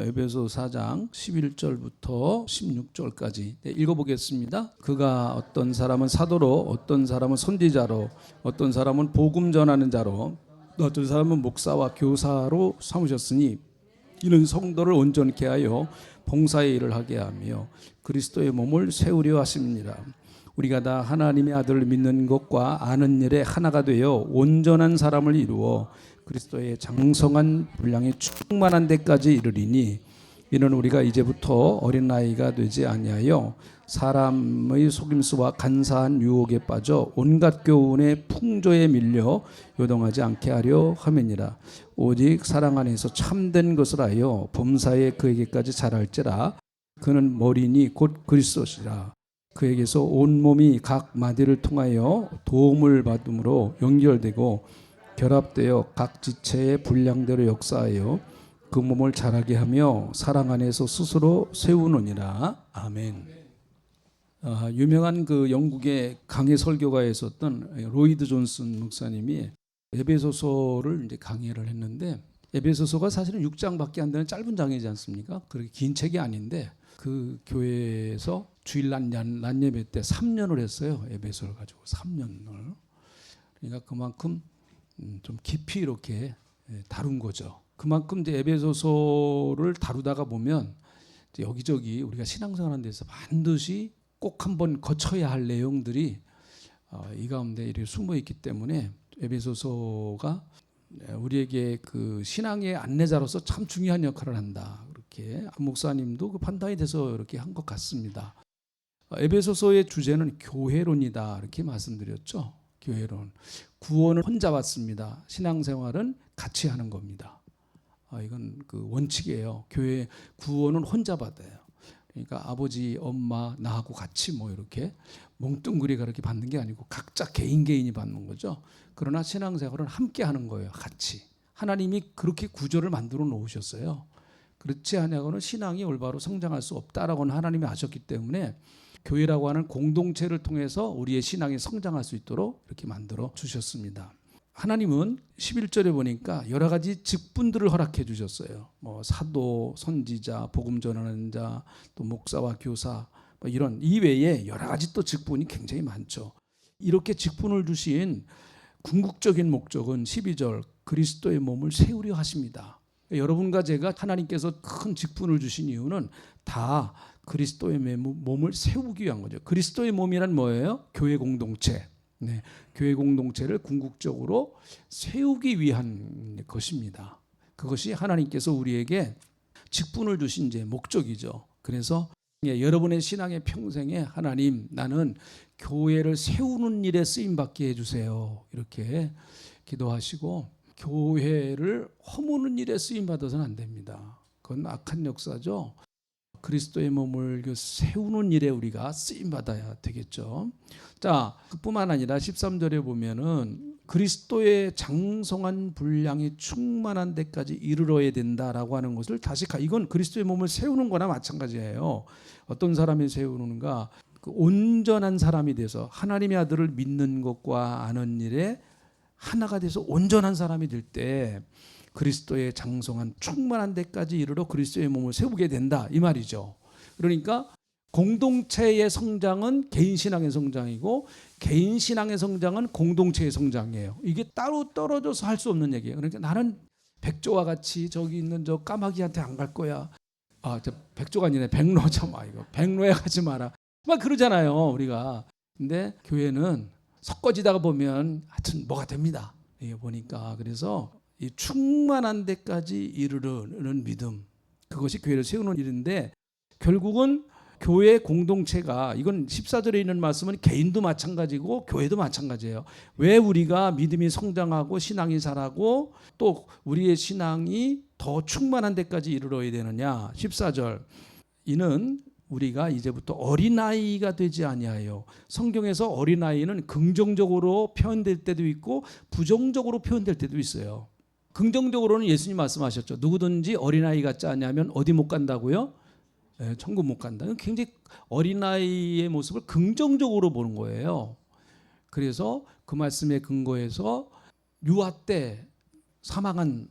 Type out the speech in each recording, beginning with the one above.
에베소 4장 11절부터 16절까지 읽어보겠습니다. 그가 어떤 사람은 사도로, 어떤 사람은 선지자로, 어떤 사람은 복음 전하는 자로, 어떤 사람은 목사와 교사로 삼으셨으니 이는 성도를 온전케 하여 봉사의 일을 하게 하며 그리스도의 몸을 세우려 하십니다. 우리가 다 하나님의 아들을 믿는 것과 아는 일에 하나가 되어 온전한 사람을 이루어 그리스도의 장성한 분량에 충만한 데까지 이르리니 이는 우리가 이제부터 어린아이가 되지 아니하여 사람의 속임수와 간사한 유혹에 빠져 온갖 교훈의 풍조에 밀려 요동하지 않게 하려 함이니라. 오직 사랑 안에서 참된 것을 하여 범사에 그에게까지 자랄지라. 그는 머리니 곧 그리스도시라. 그에게서 온몸이 각 마디를 통하여 도움을 받음으로 연결되고 결합되어 각 지체의 분량대로 역사하여 그 몸을 자라게 하며 사랑 안에서 스스로 세우느니라. 아멘. 유명한 그 영국의 강해 설교가에 있었던 로이드 존슨 목사님이 에베소서를 이제 강해를 했는데, 에베소서가 사실은 6장밖에 안 되는 짧은 장이지 않습니까? 그렇게 긴 책이 아닌데 그 교회에서 주일 낮 예배 때 3년을 했어요. 에베소를 가지고 3년을. 그러니까 그만큼 좀 깊이 이렇게 다룬 거죠. 그만큼 이제 에베소서를 다루다가 보면 이제 여기저기 우리가 신앙생활하는 데서 반드시 꼭 한번 거쳐야 할 내용들이 이 가운데 이렇게 숨어 있기 때문에 에베소서가 우리에게 그 신앙의 안내자로서 참 중요한 역할을 한다. 그렇게 그 목사님도 그 판단이 돼서 이렇게 한 것 같습니다. 에베소서의 주제는 교회론이다 이렇게 말씀드렸죠. 교회론. 구원을 혼자 받습니다. 신앙생활은 같이 하는 겁니다. 이건 그 원칙이에요. 교회 구원은 혼자 받아요. 그러니까 아버지, 엄마, 나하고 같이 뭐 이렇게 몽뚱그리가 그렇게 받는 게 아니고 각자 개인이 받는 거죠. 그러나 신앙생활은 함께 하는 거예요. 같이. 하나님이 그렇게 구조를 만들어 놓으셨어요. 그렇지 않냐고는 신앙이 올바로 성장할 수 없다라고는 하나님이 하셨기 때문에 교회라고 하는 공동체를 통해서 우리의 신앙이 성장할 수 있도록 이렇게 만들어 주셨습니다. 하나님은 11절에 보니까 여러 가지 직분들을 허락해 주셨어요. 뭐 사도, 선지자, 복음 전하는 자, 또 목사와 교사, 뭐 이런 이외에 여러 가지 또 직분이 굉장히 많죠. 이렇게 직분을 주신 궁극적인 목적은 12절 그리스도의 몸을 세우려 하십니다. 여러분과 제가 하나님께서 큰 직분을 주신 이유는 다 그리스도의 몸을 세우기 위한 거죠. 그리스도의 몸이란 뭐예요? 교회 공동체. 네, 교회 공동체를 궁극적으로 세우기 위한 것입니다. 그것이 하나님께서 우리에게 직분을 주신 이제 목적이죠. 그래서 여러분의 신앙의 평생에 하나님, 나는 교회를 세우는 일에 쓰임 받게 해주세요. 이렇게 기도하시고 교회를 허무는 일에 쓰임 받아서는 안 됩니다. 그건 악한 역사죠. 그리스도의 몸을 세우는 일에 우리가 쓰임 받아야 되겠죠. 자, 그뿐만 아니라 13절에 보면은 그리스도의 장성한 분량이 충만한 데까지 이르러야 된다라고 하는 것을 다시 이건 그리스도의 몸을 세우는 거나 마찬가지예요. 어떤 사람이 세우는가? 그 온전한 사람이 돼서 하나님의 아들을 믿는 것과 아는 일에 하나가 돼서 온전한 사람이 될 때 그리스도의 장성한 충만한 데까지 이르러 그리스도의 몸을 세우게 된다 이 말이죠. 그러니까 공동체의 성장은 개인 신앙의 성장이고 개인 신앙의 성장은 공동체의 성장이에요. 이게 따로 떨어져서 할 수 없는 얘기예요. 그러니까 나는 백조와 같이 저기 있는 저 까마귀한테 안 갈 거야. 저 백조가 아니네. 백로죠. 이거 백로에 가지 마라. 막 그러잖아요, 우리가. 근데 교회는 섞어지다가 보면 하여튼 뭐가 됩니다. 이게 보니까. 그래서 이 충만한 데까지 이르르는 믿음, 그것이 교회를 세우는 일인데, 결국은 교회 공동체가, 이건 14절에 있는 말씀은 개인도 마찬가지고 교회도 마찬가지예요. 왜 우리가 믿음이 성장하고 신앙이 자라고 또 우리의 신앙이 더 충만한 데까지 이르러야 되느냐. 14절, 이는 우리가 이제부터 어린아이가 되지 아니하여. 성경에서 어린아이는 긍정적으로 표현될 때도 있고 부정적으로 표현될 때도 있어요. 긍정적으로는 예수님 말씀하셨죠. 누구든지 어린아이 같지 않냐면 어디 못 간다고요? 천국 못 간다. 굉장히 어린아이의 모습을 긍정적으로 보는 거예요. 그래서 그 말씀에 근거해서 유아 때 사망한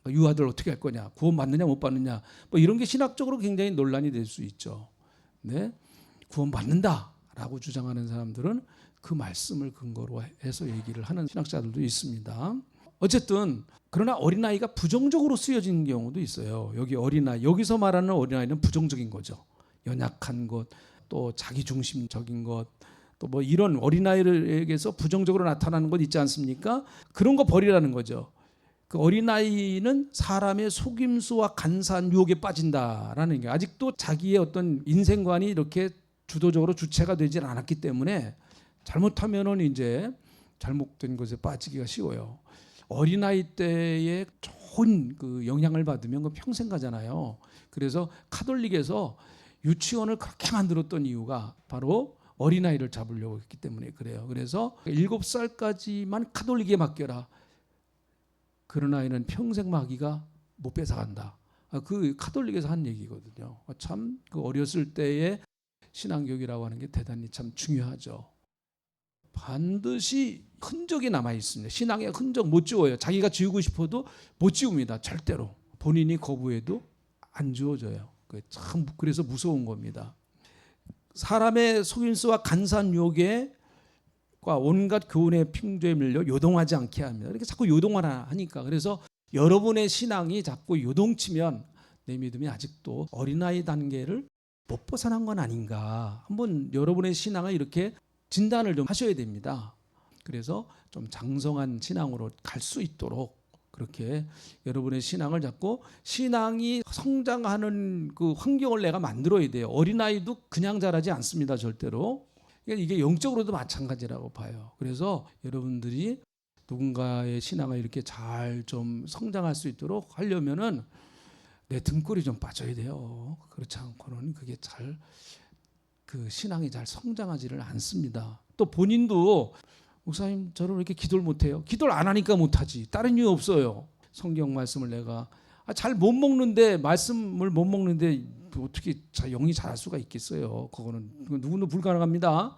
유아들 어떻게 할 거냐, 구원 받느냐 못 받느냐, 뭐 이런 게 신학적으로 굉장히 논란이 될 수 있죠. 네, 구원 받는다라고 주장하는 사람들은 그 말씀을 근거로 해서 얘기를 하는 신학자들도 있습니다. 어쨌든 그러나 어린아이가 부정적으로 쓰여진 경우도 있어요. 여기 어린아이, 여기서 말하는 어린아이는 부정적인 거죠. 연약한 것, 또 자기중심적인 것, 또 뭐 이런 어린아이에게서 부정적으로 나타나는 것 있지 않습니까? 그런 거 버리라는 거죠. 그 어린아이는 사람의 속임수와 간사한 유혹에 빠진다라는 게, 아직도 자기의 어떤 인생관이 이렇게 주도적으로 주체가 되질 않았기 때문에 잘못하면은 이제 잘못된 것에 빠지기가 쉬워요. 어린아이 때에 좋은 그 영향을 받으면 그 평생 가잖아요. 그래서 카톨릭에서 유치원을 그렇게 만들었던 이유가 바로 어린아이를 잡으려고 했기 때문에 그래요. 그래서 7살까지만 카톨릭에 맡겨라. 그런 아이는 평생 마귀가 못 뺏어간다. 그 카톨릭에서 한 얘기거든요. 참 그 어렸을 때의 신앙교육이라고 하는 게 대단히 참 중요하죠. 반드시 흔적이 남아 있습니다. 신앙의 흔적 못 지워요. 자기가 지우고 싶어도 못 지웁니다. 절대로. 본인이 거부해도 안 지워져요. 참 그래서 무서운 겁니다. 사람의 속임수와 간사한 유혹에 온갖 교훈의 핑조에 밀려 요동하지 않게 합니다. 이렇게 자꾸 요동하라 하니까, 그래서 여러분의 신앙이 자꾸 요동치면 내 믿음이 아직도 어린아이 단계를 못 벗어난 건 아닌가. 한번 여러분의 신앙을 이렇게 진단을 좀 하셔야 됩니다. 그래서 좀 장성한 신앙으로 갈 수 있도록 그렇게 여러분의 신앙을 잡고 신앙이 성장하는 그 환경을 내가 만들어야 돼요. 어린아이도 그냥 자라지 않습니다. 절대로. 이게 영적으로도 마찬가지라고 봐요. 그래서 여러분들이 누군가의 신앙을 이렇게 잘 좀 성장할 수 있도록 하려면은 내 등골이 좀 빠져야 돼요. 그렇지 않고는 그게 잘 그 신앙이 잘 성장하지를 않습니다. 또 본인도 목사님 저는 왜 이렇게 기도를 못해요? 기도를 안 하니까 못하지. 다른 이유 없어요. 성경 말씀을 내가 잘 못 먹는데, 말씀을 못 먹는데 어떻게 영이 자랄 수가 있겠어요? 그거는 누구도 불가능합니다.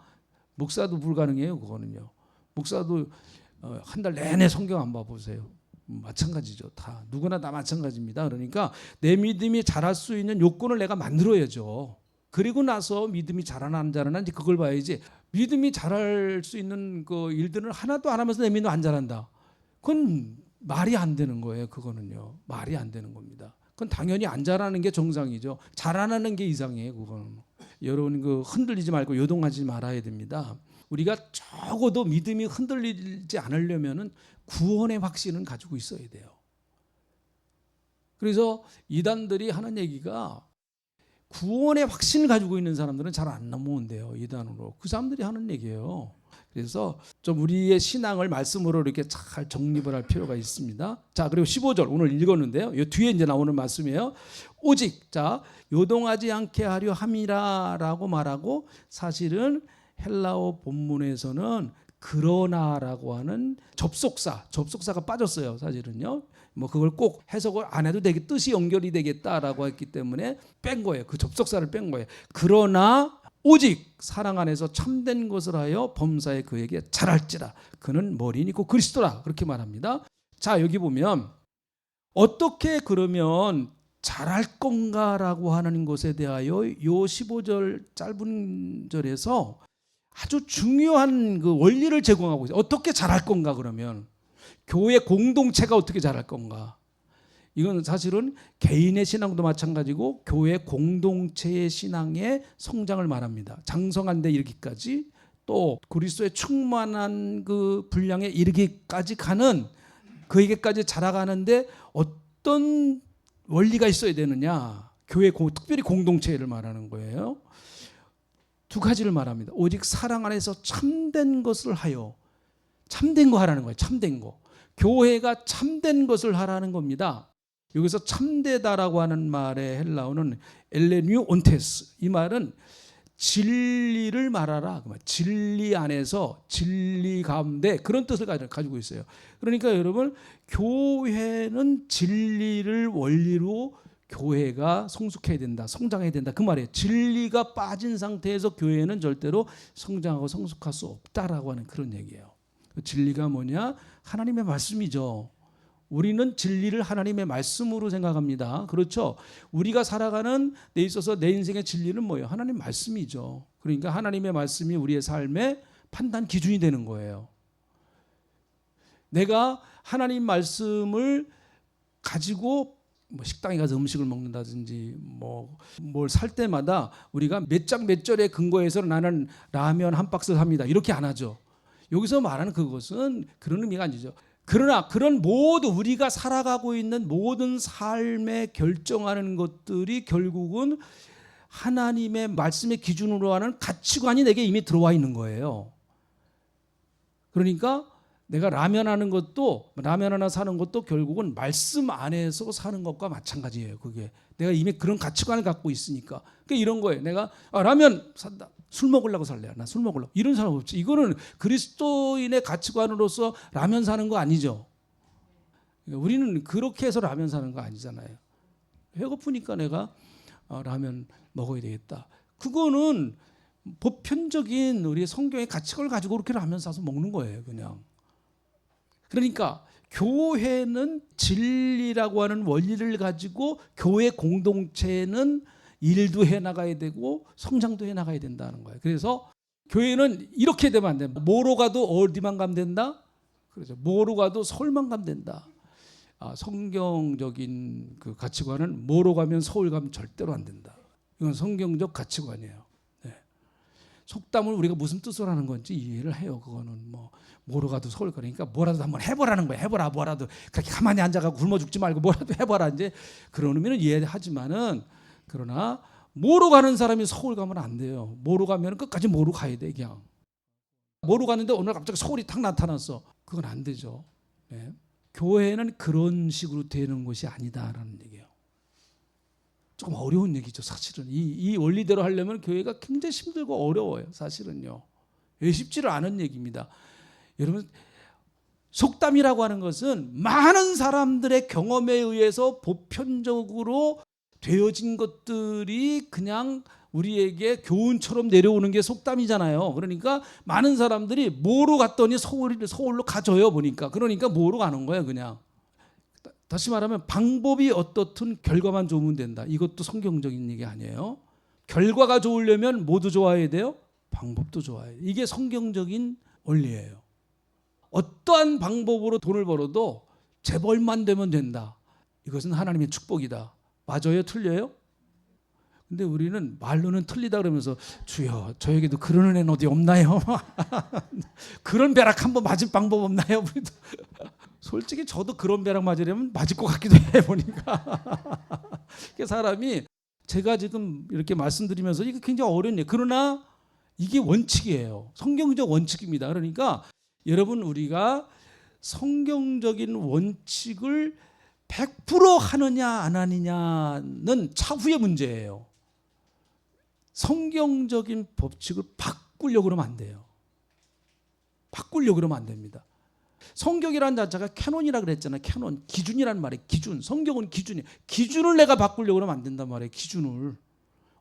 목사도 불가능해요. 그거는요. 목사도 한 달 내내 성경 안 봐보세요. 마찬가지죠. 다 누구나 다 마찬가지입니다. 그러니까 내 믿음이 자랄 수 있는 요건을 내가 만들어야죠. 그리고 나서 믿음이 자라나 자라는지 그걸 봐야지. 믿음이 자랄 수 있는 그 일들을 하나도 안 하면서 내 믿음 안 자란다. 그건 말이 안 되는 거예요. 그거는요. 말이 안 되는 겁니다. 그건 당연히 안 자라는 게 정상이죠. 자라나는 게 이상이에요. 그거는. 여러분 그 흔들리지 말고 요동하지 말아야 됩니다. 우리가 적어도 믿음이 흔들리지 않으려면은 구원의 확신은 가지고 있어야 돼요. 그래서 이단들이 하는 얘기가 구원의 확신을 가지고 있는 사람들은 잘 안 넘어온대요. 이단으로. 그 사람들이 하는 얘기예요. 그래서 좀 우리의 신앙을 말씀으로 이렇게 잘 정립을 할 필요가 있습니다. 자, 그리고 15절 오늘 읽었는데요. 이 뒤에 이제 나오는 말씀이에요. 오직 요동하지 않게 하려 함이라라고 말하고, 사실은 헬라어 본문에서는 그러나라고 하는 접속사가 빠졌어요. 사실은요. 뭐 그걸 꼭 해석을 안 해도 되게 뜻이 연결이 되겠다라고 했기 때문에 뺀 거예요. 그 접속사를 뺀 거예요. 그러나 오직 사랑 안에서 참된 것을 하여 범사에 그에게 잘할지라 그는 머리니 곧 그리스도라, 그렇게 말합니다. 자, 여기 보면 어떻게 그러면 잘할 건가라고 하는 것에 대하여 요 15절 짧은 절에서 아주 중요한 그 원리를 제공하고 있어요. 어떻게 잘할 건가? 그러면 교회 공동체가 어떻게 잘할 건가? 이건 사실은 개인의 신앙도 마찬가지고 교회 공동체의 신앙의 성장을 말합니다. 장성한 데 이르기까지, 또 그리스도의 충만한 그 분량에 이르기까지 가는, 그에게까지 자라가는데 어떤 원리가 있어야 되느냐? 교회 특별히 공동체를 말하는 거예요. 두 가지를 말합니다. 오직 사랑 안에서 참된 것을 하여, 참된 거 하라는 거예요. 참된 거. 교회가 참된 것을 하라는 겁니다. 여기서 참되다라고 하는 말의 헬라어는 엘레뉴 온테스. 이 말은 진리를 말하라. 진리 안에서, 진리 가운데, 그런 뜻을 가지고 있어요. 그러니까 여러분, 교회는 진리를 원리로 교회가 성숙해야 된다, 성장해야 된다, 그 말이에요. 진리가 빠진 상태에서 교회는 절대로 성장하고 성숙할 수 없다라고 하는 그런 얘기예요. 진리가 뭐냐? 하나님의 말씀이죠. 우리는 진리를 하나님의 말씀으로 생각합니다. 그렇죠? 우리가 살아가는 데 있어서 내 인생의 진리는 뭐예요? 하나님 말씀이죠. 그러니까 하나님의 말씀이 우리의 삶의 판단 기준이 되는 거예요. 내가 하나님 말씀을 가지고 뭐 식당에 가서 음식을 먹는다든지 뭘 살 때마다 우리가 몇 장 몇 절에 근거해서 나는 라면 한 박스 삽니다. 이렇게 안 하죠. 여기서 말하는 그것은 그런 의미가 아니죠. 그러나 그런 모든 우리가 살아가고 있는 모든 삶에 결정하는 것들이 결국은 하나님의 말씀의 기준으로 하는 가치관이 내게 이미 들어와 있는 거예요. 그러니까 내가 라면 하나 사는 것도 결국은 말씀 안에서 사는 것과 마찬가지예요. 그게 내가 이미 그런 가치관을 갖고 있으니까. 그러니까 이런 거예요. 내가 라면 산다. 술 먹으려고 살래. 나 술 먹으려고. 이런 사람 없지. 이거는 그리스도인의 가치관으로서 라면 사는 거 아니죠. 우리는 그렇게 해서 라면 사는 거 아니잖아요. 배고프니까 내가 라면 먹어야 되겠다. 그거는 보편적인 우리의 성경의 가치관을 가지고 그렇게 라면 사서 먹는 거예요. 그냥. 그러니까 교회는 진리라고 하는 원리를 가지고 교회 공동체는 일도 해나가야 되고 성장도 해나가야 된다는 거예요. 그래서 교회는 이렇게 되면 안 된다. 뭐로 가도 어디만 가면 된다. 그렇죠. 뭐로 가도 서울만 가면 된다. 성경적인 그 가치관은 뭐로 가면 서울 가면 절대로 안 된다. 이건 성경적 가치관이에요. 네. 속담을 우리가 무슨 뜻으로 하는 건지 이해를 해요. 그거는 뭐로 가도 서울 가니까 뭐라도 한번 해보라는 거예요. 해보라 뭐라도. 그렇게 가만히 앉아가 굶어 죽지 말고 뭐라도 해봐라. 이제 그런 의미는 이해하지만은 그러나 뭐로 가는 사람이 서울 가면 안 돼요. 뭐로 가면 끝까지 뭐로 가야 돼. 그냥 뭐로 가는데 오늘 갑자기 서울이 탁 나타났어. 그건 안 되죠. 네. 교회는 그런 식으로 되는 것이 아니다라는 얘기예요. 조금 어려운 얘기죠. 사실은 이 원리대로 하려면 교회가 굉장히 힘들고 어려워요. 사실은요. 쉽지를 않은 얘기입니다. 여러분, 속담이라고 하는 것은 많은 사람들의 경험에 의해서 보편적으로 되어진 것들이 그냥 우리에게 교훈처럼 내려오는 게 속담이잖아요. 그러니까 많은 사람들이 뭐로 갔더니 서울로 가져요 보니까. 그러니까 뭐로 가는 거예요 그냥. 다시 말하면 방법이 어떻든 결과만 좋으면 된다. 이것도 성경적인 얘기 아니에요. 결과가 좋으려면 뭐도 좋아야 돼요? 방법도 좋아야 돼요. 이게 성경적인 원리예요. 어떠한 방법으로 돈을 벌어도 재벌만 되면 된다. 이것은 하나님의 축복이다. 맞아요? 틀려요? 근데 우리는 말로는 틀리다 그러면서 주여 저에게도 그런 은혜는 어디 없나요? 그런 벼락 한번 맞을 방법 없나요? 우리도 솔직히 저도 그런 벼락 맞으려면 맞을 것 같기도 해 보니까. 사람이 제가 지금 이렇게 말씀드리면서 이게 굉장히 어려운 얘기. 그러나 이게 원칙이에요. 성경적 원칙입니다. 그러니까 여러분 우리가 성경적인 원칙을 100% 하느냐 안 하느냐는 차후의 문제예요. 성경적인 법칙을 바꾸려고 그러면 안 돼요. 바꾸려고 그러면 안 됩니다. 성경이라는 자체가 캐논이라 그랬잖아요. 캐논, 기준이란 말이에요. 기준. 성경은 기준이에요. 기준을 내가 바꾸려고 그러면 안 된단 말이에요. 기준을.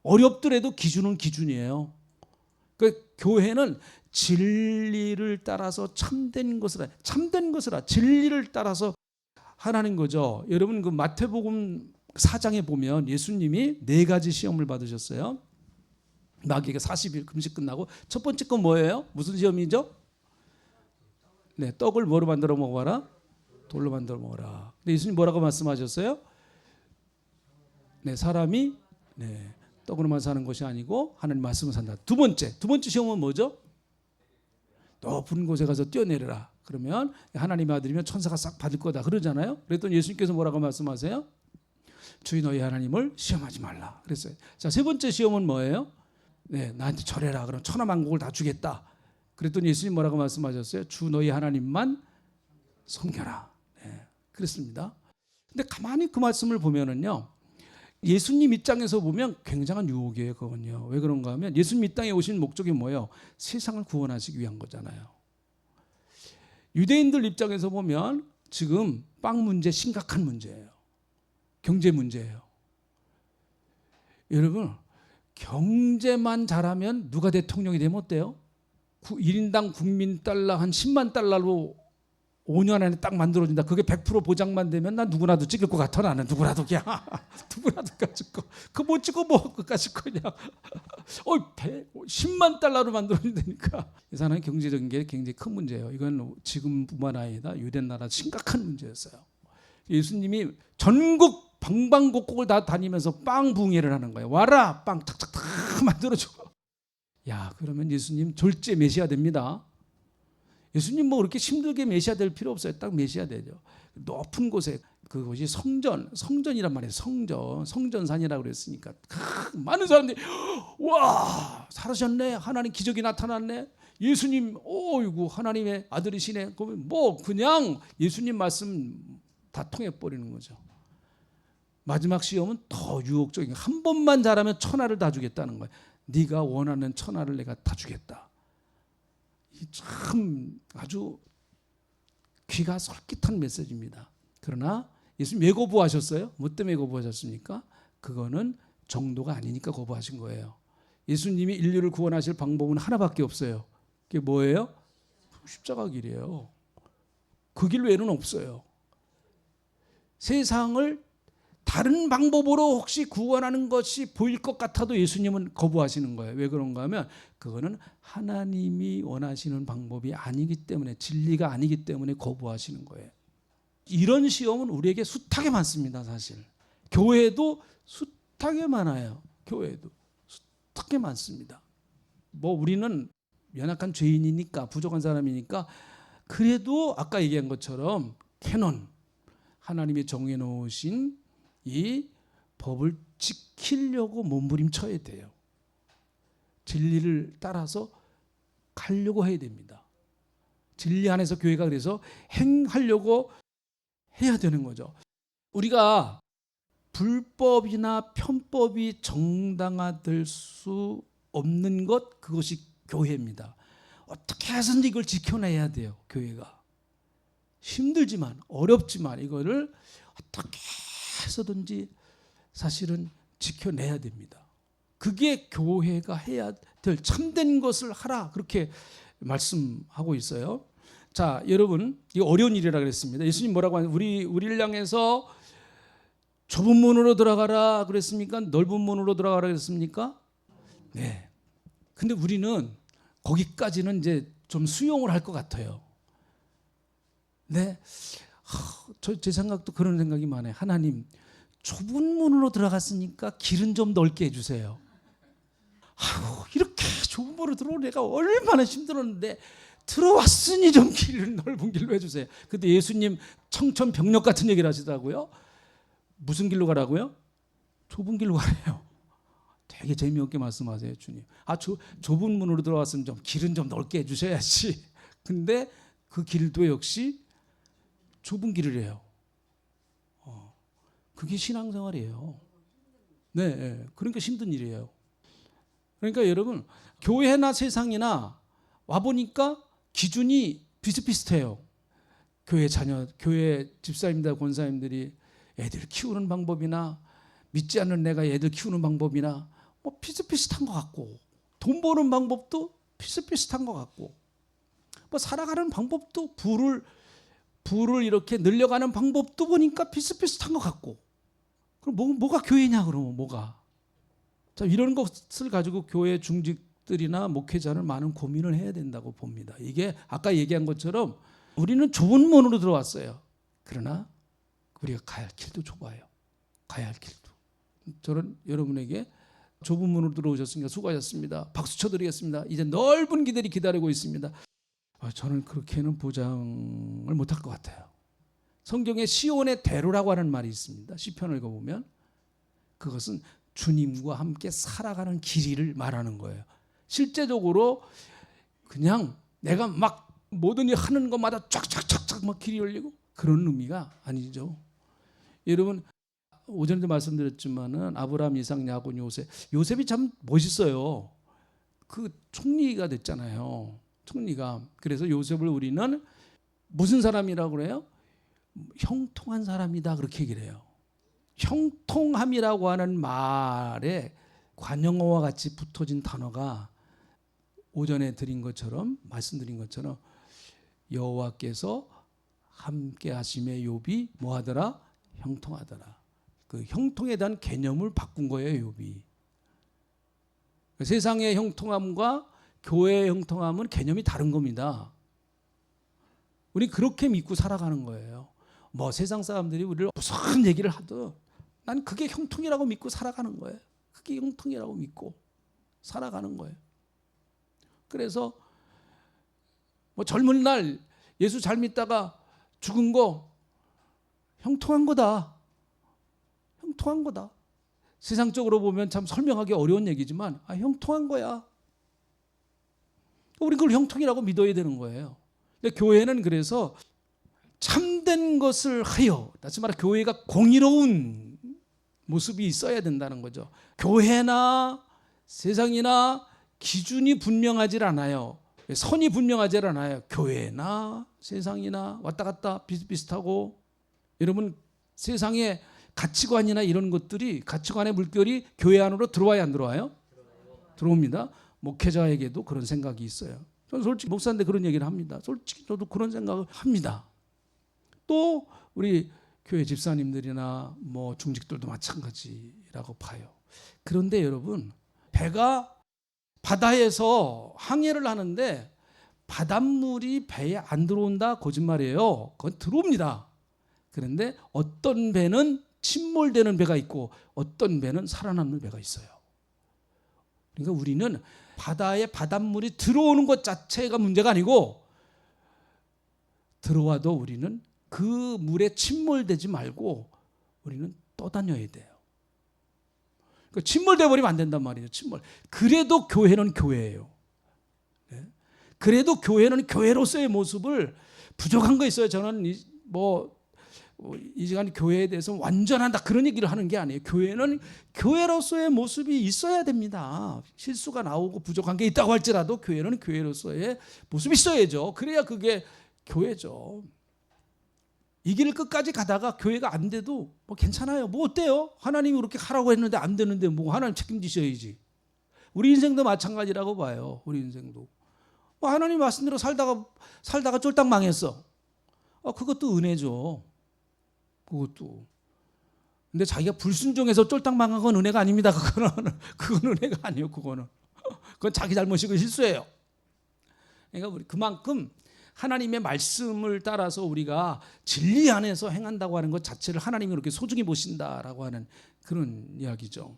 어렵더라도 기준은 기준이에요. 그러니까 교회는 진리를 따라서 참된 것을 진리를 따라서 하라는 거죠. 여러분 그 마태복음 4장에 보면 예수님이 4가지 시험을 받으셨어요. 마귀에게 40일 금식 끝나고 첫 번째 건 뭐예요? 무슨 시험이죠? 네, 떡을 뭐로 만들어 먹어라? 돌로 만들어 먹어라. 근데 예수님 뭐라고 말씀하셨어요? 네, 사람이 떡으로만 사는 것이 아니고 하나님 말씀을 산다. 두 번째 시험은 뭐죠? 높은 곳에 가서 뛰어내려라. 그러면 하나님의 아들이면 천사가 싹 받을 거다 그러잖아요. 그랬더니 예수님께서 뭐라고 말씀하세요? 주의 너희 하나님을 시험하지 말라 그랬어요. 자, 세 번째 시험은 뭐예요? 네, 나한테 절해라. 그럼 천하만국을 다 주겠다. 그랬더니 예수님 뭐라고 말씀하셨어요? 주 너희 하나님만 섬겨라. 네, 그랬습니다. 근데 가만히 그 말씀을 보면은요, 예수님 입장에서 보면 굉장한 유혹이에요. 그건요. 왜 그런가 하면 예수님 이 땅에 오신 목적이 뭐예요? 세상을 구원하시기 위한 거잖아요. 유대인들 입장에서 보면 지금 빵 문제 심각한 문제예요. 경제 문제예요. 여러분 경제만 잘하면 누가 대통령이 되면 어때요? 1인당 국민 달러 한 10만 달러로 5년 안에 딱 만들어준다. 그게 100% 보장만 되면 난 누구나도 찍을 것 같아. 나는 누구나도 그냥 누구나도 찍고 그 못 찍고 뭐 그까짓 그냥 10만 달러로 만들어준다니까. 이 사람의 경제적인 게 굉장히 큰 문제예요. 이건 지금뿐만 아니라 유대 나라 심각한 문제였어요. 예수님이 전국 방방곡곡을 다 다니면서 빵 붕괴를 하는 거예요. 와라 빵 탁탁탁 만들어줘. 야, 그러면 예수님 졸제 메시아 됩니다. 예수님 뭐 그렇게 힘들게 메시아 될 필요 없어요. 딱 메시아 되죠. 높은 곳에, 그곳이 성전이란 말이에요. 성전산이라고 그랬으니까 많은 사람들이 와, 살으셨네. 하나님 기적이 나타났네. 예수님, 이거 하나님의 아들이시네. 그러면 뭐 그냥 예수님 말씀 다 통해 버리는 거죠. 마지막 시험은 더 유혹적인, 한 번만 잘하면 천하를 다 주겠다는 거예요. 네가 원하는 천하를 내가 다 주겠다. 참 아주 귀가 솔깃한 메시지입니다. 그러나 예수님 왜 거부하셨어요? 뭐 때문에 거부하셨습니까? 그거는 정도가 아니니까 거부하신 거예요. 예수님이 인류를 구원하실 방법은 하나밖에 없어요. 그게 뭐예요? 십자가 길이에요. 그 길 외에는 없어요. 세상을 다른 방법으로 혹시 구원하는 것이 보일 것 같아도 예수님은 거부하시는 거예요. 왜 그런가 하면 그거는 하나님이 원하시는 방법이 아니기 때문에, 진리가 아니기 때문에 거부하시는 거예요. 이런 시험은 우리에게 숱하게 많습니다. 사실 교회도 숱하게 많아요. 교회도 숱하게 많습니다. 뭐 우리는 연약한 죄인이니까, 부족한 사람이니까, 그래도 아까 얘기한 것처럼 캐논, 하나님이 정해놓으신 이 법을 지키려고 몸부림쳐야 돼요. 진리를 따라서 가려고 해야 됩니다. 진리 안에서 교회가 그래서 행하려고 해야 되는 거죠. 우리가 불법이나 편법이 정당화될 수 없는 것, 그것이 교회입니다. 어떻게 해서든지 이걸 지켜내야 돼요. 교회가 힘들지만, 어렵지만 이거를 어떻게 해서든지 사실은 지켜내야 됩니다. 그게 교회가 해야 될 참된 것을 하라, 그렇게 말씀하고 있어요. 자, 여러분, 이거 어려운 일이라 그랬습니다. 예수님 뭐라고 하냐? 우리를 향해서 좁은 문으로 들어가라 그랬습니까? 넓은 문으로 들어가라 그랬습니까? 네. 근데 우리는 거기까지는 이제 좀 수용을 할 것 같아요. 네. 제 생각도 그런 생각이 많아요. 하나님, 좁은 문으로 들어갔으니까 길은 좀 넓게 해주세요. 이렇게 좁은 문으로 들어오는 내가 얼마나 힘들었는데 들어왔으니 좀 길을 넓은 길로 해주세요. 근데 예수님 청천벽력 같은 얘기를 하시더라고요. 무슨 길로 가라고요? 좁은 길로 가래요. 되게 재미없게 말씀하세요, 주님. 좁은 문으로 들어왔으면 좀 길은 좀 넓게 해주셔야지. 근데 그 길도 역시 좁은 길을 해요. 그게 신앙생활이에요. 네, 그러니까 힘든 일이에요. 그러니까 여러분, 교회나 세상이나 와보니까 기준이 비슷비슷해요. 교회 자녀, 교회 집사님들, 권사님들이 애들 키우는 방법이나 믿지 않는 내가 애들 키우는 방법이나 뭐 비슷비슷한 것 같고, 돈 버는 방법도 비슷비슷한 것 같고, 뭐 살아가는 방법도 부를 이렇게 늘려가는 방법도 보니까 비슷비슷한 것 같고, 그럼 뭐가 교회냐 그러면 뭐가? 자, 이런 것을 가지고 교회 중직들이나 목회자는 많은 고민을 해야 된다고 봅니다. 이게 아까 얘기한 것처럼 우리는 좁은 문으로 들어왔어요. 그러나 우리가 가야 할 길도 좁아요. 가야 할 길도. 저는 여러분에게 좁은 문으로 들어오셨으니까 수고하셨습니다. 박수 쳐드리겠습니다. 이제 넓은 길들이 기다리고 있습니다. 저는 그렇게는 보장을 못할 것 같아요. 성경에 시온의 대로라고 하는 말이 있습니다. 시편을 읽어보면 그것은 주님과 함께 살아가는 길이를 말하는 거예요. 실제적으로 그냥 내가 막 모든 일 하는 것마다 쫙쫙쫙쫙 막 길이 열리고 그런 의미가 아니죠. 여러분, 오전에도 말씀드렸지만은 아브라함, 이삭, 야곱, 요셉이 참 멋있어요. 그 총리가 됐잖아요. 총리가. 그래서 요셉을 우리는 무슨 사람이라고 그래요? 형통한 사람이다, 그렇게 얘기를 해요. 형통함이라고 하는 말에 관용어와 같이 붙어진 단어가 오전에 드린 것처럼, 말씀드린 것처럼 여호와께서 함께 하심에 욥이 뭐하더라? 형통하더라. 그 형통에 대한 개념을 바꾼 거예요, 욥이. 세상의 형통함과 교회의 형통함은 개념이 다른 겁니다. 우리 그렇게 믿고 살아가는 거예요. 뭐 세상 사람들이 우리를 무슨 얘기를 하든 난 그게 형통이라고 믿고 살아가는 거예요. 그게 형통이라고 믿고 살아가는 거예요. 그래서 뭐 젊은 날 예수 잘 믿다가 죽은 거 형통한 거다. 형통한 거다. 세상적으로 보면 참 설명하기 어려운 얘기지만 형통한 거야. 우리 그걸 형통이라고 믿어야 되는 거예요. 근데 교회는 그래서 참된 것을 하여, 다시 말해 교회가 공의로운 모습이 있어야 된다는 거죠. 교회나 세상이나 기준이 분명하지 않아요. 선이 분명하지 않아요. 교회나 세상이나 왔다 갔다 비슷비슷하고, 여러분 세상에 가치관이나 이런 것들이, 가치관의 물결이 교회 안으로 들어와야 안 들어와요? 들어옵니다. 목회자에게도 그런 생각이 있어요. 저는 솔직히 목사인데 그런 얘기를 합니다. 솔직히 저도 그런 생각을 합니다. 또 우리 교회 집사님들이나 뭐 중직들도 마찬가지라고 봐요. 그런데 여러분, 배가 바다에서 항해를 하는데 바닷물이 배에 안 들어온다? 거짓말이에요. 그건 들어옵니다. 그런데 어떤 배는 침몰되는 배가 있고 어떤 배는 살아남는 배가 있어요. 그러니까 우리는 바다에 바닷물이 들어오는 것 자체가 문제가 아니고, 들어와도 우리는 그 물에 침몰되지 말고 우리는 떠다녀야 돼요. 그러니까 침몰돼 버리면 안 된단 말이에요. 침몰. 그래도 교회는 교회예요. 네? 그래도 교회는 교회로서의 모습을, 부족한 거 있어요. 저는 이 시간 교회에 대해서 완전하다 그런 얘기를 하는 게 아니에요. 교회는 교회로서의 모습이 있어야 됩니다. 실수가 나오고 부족한 게 있다고 할지라도 교회는 교회로서의 모습이 있어야죠. 그래야 그게 교회죠. 이 길을 끝까지 가다가 교회가 안 돼도 뭐 괜찮아요. 뭐 어때요? 하나님이 그렇게 하라고 했는데 안 되는데 뭐 하나님 책임지셔야지. 우리 인생도 마찬가지라고 봐요. 우리 인생도. 뭐 하나님 말씀대로 살다가 쫄딱 망했어. 그것도 은혜죠. 그것도. 근데 자기가 불순종해서 쫄딱 망한 건 은혜가 아닙니다. 그건 은혜가 아니에요. 그건 자기 잘못이고 실수예요. 그러니까 우리 그만큼 하나님의 말씀을 따라서 우리가 진리 안에서 행한다고 하는 것 자체를 하나님이 그렇게 소중히 보신다라고 하는 그런 이야기죠.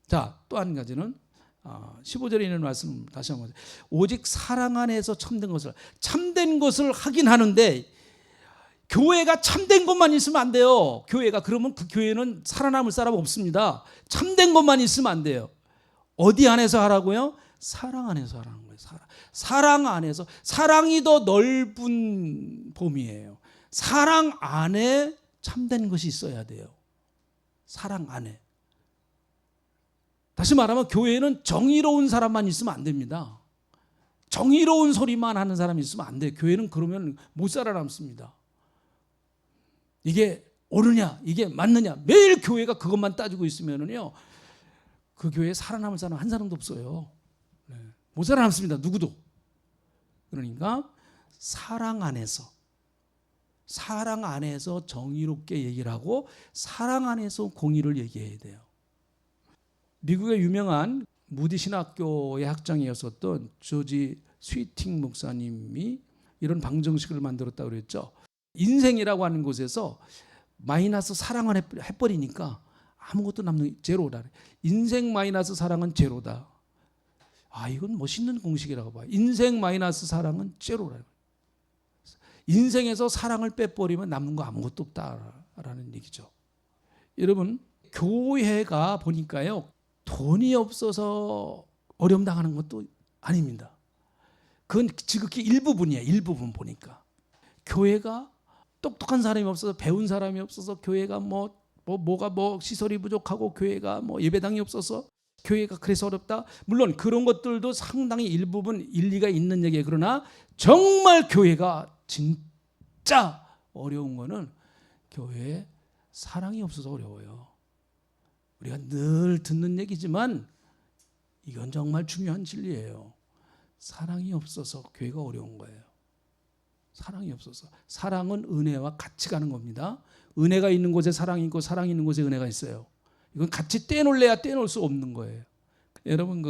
자, 또 한 가지는 15절에 있는 말씀 다시 한번, 오직 사랑 안에서 참된 것을 하긴 하는데, 교회가 참된 것만 있으면 안 돼요. 교회가. 그러면 그 교회는 살아남을 사람 없습니다. 참된 것만 있으면 안 돼요. 어디 안에서 하라고요? 사랑 안에서 하라는 거예요. 사랑 안에서. 사랑이 더 넓은 범위예요. 사랑 안에 참된 것이 있어야 돼요. 사랑 안에. 다시 말하면 교회는 정의로운 사람만 있으면 안 됩니다. 정의로운 소리만 하는 사람이 있으면 안 돼요. 교회는 그러면 못 살아남습니다. 이게 옳으냐, 이게 맞느냐, 매일 교회가 그것만 따지고 있으면은요, 그 교회에 살아남을 사람 한 사람도 없어요. 네. 못 살아남습니다. 누구도. 그러니까 사랑 안에서 정의롭게 얘기를 하고 사랑 안에서 공의를 얘기해야 돼요. 미국의 유명한 무디 신학교의 학장이었었던 조지 스위팅 목사님이 이런 방정식을 만들었다고 그랬죠. 인생이라고 하는 곳에서 마이너스 사랑을 해버리니까 아무것도 남는 제로다. 인생 마이너스 사랑은 제로다. 이건 멋있는 공식이라고 봐요. 인생 마이너스 사랑은 제로라. 인생에서 사랑을 빼버리면 남는 거 아무것도 없다라는 얘기죠. 여러분, 교회가 보니까요, 돈이 없어서 어려움 당하는 것도 아닙니다. 그건 지극히 일부분이에요. 일부분 보니까. 교회가 똑똑한 사람이 없어서, 배운 사람이 없어서, 교회가 뭐가 시설이 부족하고, 교회가 예배당이 없어서 교회가 그래서 어렵다. 물론 그런 것들도 상당히 일부분 일리가 있는 얘기예요. 그러나 정말 교회가 진짜 어려운 거는 교회에 사랑이 없어서 어려워요. 우리가 늘 듣는 얘기지만 이건 정말 중요한 진리예요. 사랑이 없어서 교회가 어려운 거예요. 사랑이 없어서. 사랑은 은혜와 같이 가는 겁니다. 은혜가 있는 곳에 사랑이 있고 사랑이 있는 곳에 은혜가 있어요. 이건 같이 떼놓을래야 떼놓을 수 없는 거예요. 여러분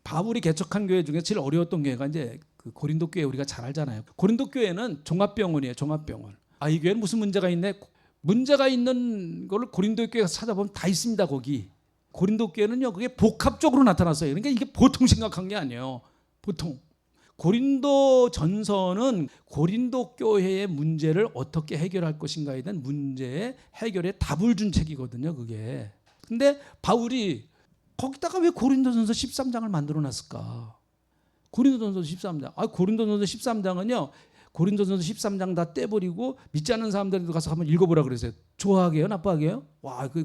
바울이 개척한 교회 중에 제일 어려웠던 교회가 이제 그 고린도 교회 우리가 잘 알잖아요. 고린도 교회는 종합병원이에요. 종합병원. 이 교회는 무슨 문제가 있네? 문제가 있는 걸 고린도 교회에 찾아보면 다 있습니다. 거기. 고린도 교회는요, 그게 복합적으로 나타났어요. 그러니까 이게 보통 생각한 게 아니에요. 보통. 고린도 전서는 고린도 교회의 문제를 어떻게 해결할 것인가에 대한 문제의 해결에 답을 준 책이거든요, 그게. 근데 바울이 거기다가 왜 고린도전서 13장을 만들어 놨을까? 고린도전서 13장. 고린도전서 13장은요. 고린도전서 13장 다 떼버리고 믿지 않는 사람들도 가서 한번 읽어보라 그랬어요. 좋아하게요? 나빠하게요?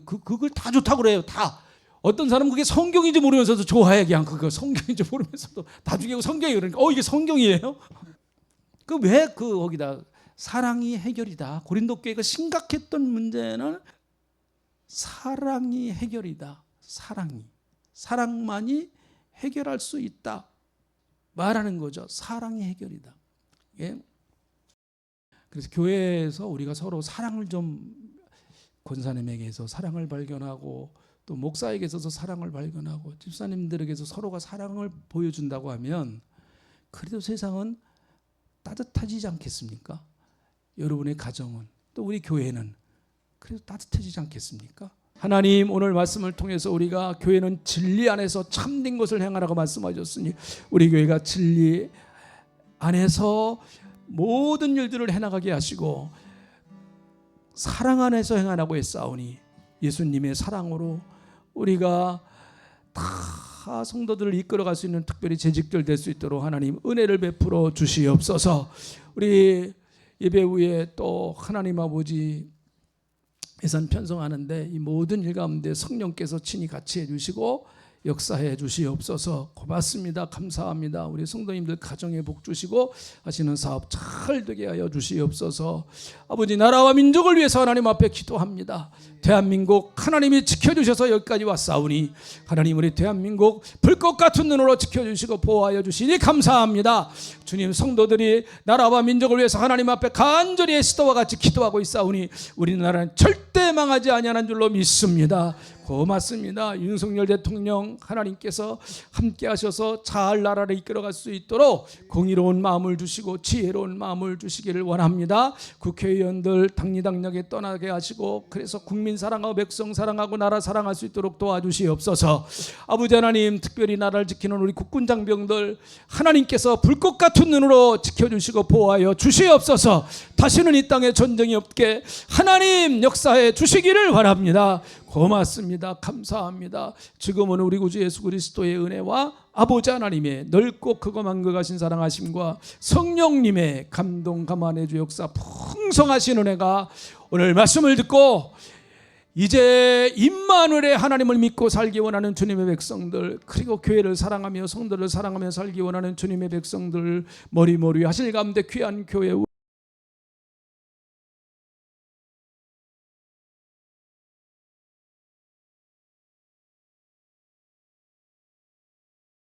그걸 다 좋다고 그래요. 다. 어떤 사람은 그게 성경인지 모르면서도 좋아해. 그냥 그거 성경인지 모르면서도 나중에 성경이 그러니까 이게 성경이에요? 왜 거기다 사랑이 해결이다. 고린도 교회가 심각했던 문제는 사랑이 해결이다. 사랑만이 해결할 수 있다 말하는 거죠. 사랑이 해결이다. 예. 그래서 교회에서 우리가 서로 사랑을 좀 권사님에게서 사랑을 발견하고 또 목사에게서 사랑을 발견하고 집사님들에게서 서로가 사랑을 보여준다고 하면 그래도 세상은 따뜻해지지 않겠습니까? 여러분의 가정은 또 우리 교회는 그래도 따뜻해지지 않겠습니까? 하나님 오늘 말씀을 통해서 우리가 교회는 진리 안에서 참된 것을 행하라고 말씀하셨으니 우리 교회가 진리 안에서 모든 일들을 해나가게 하시고 사랑 안에서 행하라고 했사오니 예수님의 사랑으로 우리가 다 성도들을 이끌어갈 수 있는 특별히 재직들 될 수 있도록 하나님 은혜를 베풀어 주시옵소서. 우리 예배 후에 또 하나님 아버지 예산 편성하는데 이 모든 일 가운데 성령께서 친히 같이 해주시고 역사해 주시옵소서. 고맙습니다. 감사합니다. 우리 성도님들 가정에 복 주시고 하시는 사업 잘 되게 하여 주시옵소서. 아버지 나라와 민족을 위해서 하나님 앞에 기도합니다. 대한민국 하나님이 지켜주셔서 여기까지 왔사오니 하나님 우리 대한민국 불꽃 같은 눈으로 지켜주시고 보호하여 주시니 감사합니다. 주님 성도들이 나라와 민족을 위해서 하나님 앞에 간절히 에스더와 같이 기도하고 있사오니 우리나라는 절대 망하지 아니하는 줄로 믿습니다. 고맙습니다. 윤석열 대통령 하나님께서 함께 하셔서 잘 나라를 이끌어갈 수 있도록 공의로운 마음을 주시고 지혜로운 마음을 주시기를 원합니다. 국회의원들 당리당략에 떠나게 하시고 그래서 국민 사랑하고 백성 사랑하고 나라 사랑할 수 있도록 도와주시옵소서. 아버지 하나님 특별히 나라를 지키는 우리 국군 장병들 하나님께서 불꽃 같은 눈으로 지켜주시고 보호하여 주시옵소서. 다시는 이 땅에 전쟁이 없게 하나님 역사해 주시기를 바랍니다. 고맙습니다. 감사합니다. 지금은 우리 구주 예수 그리스도의 은혜와 아버지 하나님의 넓고 크고 만극하신 사랑하심과 성령님의 감동 감화내 주 역사 풍성하신 은혜가 오늘 말씀을 듣고 이제 임마누엘의 하나님을 믿고 살기 원하는 주님의 백성들 그리고 교회를 사랑하며 성도를 사랑하며 살기 원하는 주님의 백성들 머리머리 하실 가운데 귀한 교회